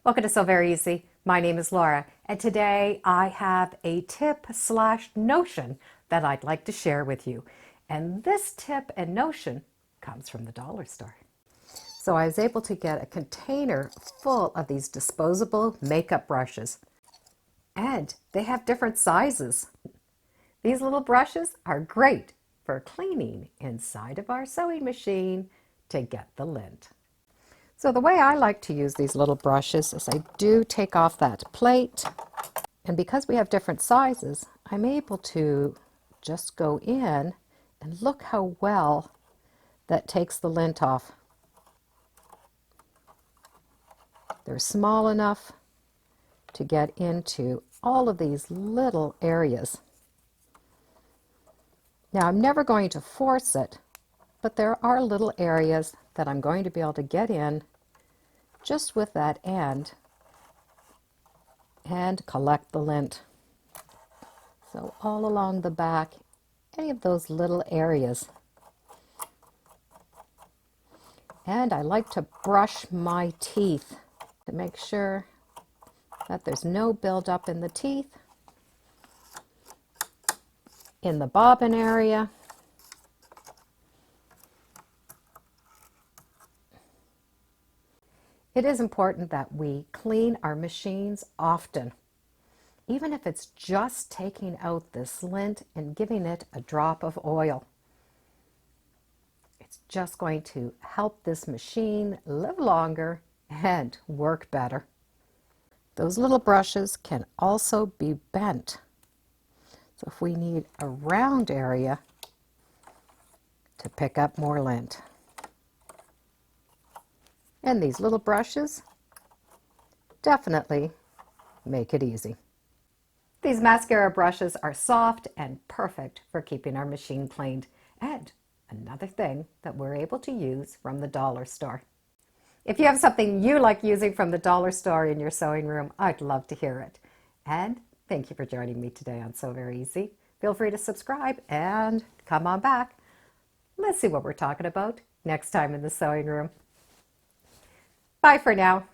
Welcome to So Very Easy. My name is Laura, and today I have a tip slash notion that I'd like to share with you. And this tip and notion comes from the dollar store. So I was able to get a container full of these disposable makeup brushes, and they have different sizes. These little brushes are great for cleaning inside of our sewing machine to get the lint. So the way I like to use these little brushes is I do take off that plate, and because we have different sizes, I'm able to just go in and look how well that takes the lint off. They're small enough to get into all of these little areas. Now I'm never going to force it, but there are little areas that I'm going to be able to get in just with that end and collect the lint. So all along the back, any of those little areas. And I like to brush my teeth to make sure that there's no buildup in the teeth, in the bobbin area. It is important that we clean our machines often, even if it's just taking out this lint and giving it a drop of oil. It's just going to help this machine live longer and work better. Those little brushes can also be bent. So if we need a round area to pick up more lint. And these little brushes definitely make it easy. These mascara brushes are soft and perfect for keeping our machine cleaned. And another thing that we're able to use from the dollar store. If you have something you like using from the dollar store in your sewing room, I'd love to hear it. And thank you for joining me today on So Very Easy. Feel free to subscribe and come on back. Let's see what we're talking about next time in the sewing room. Bye for now.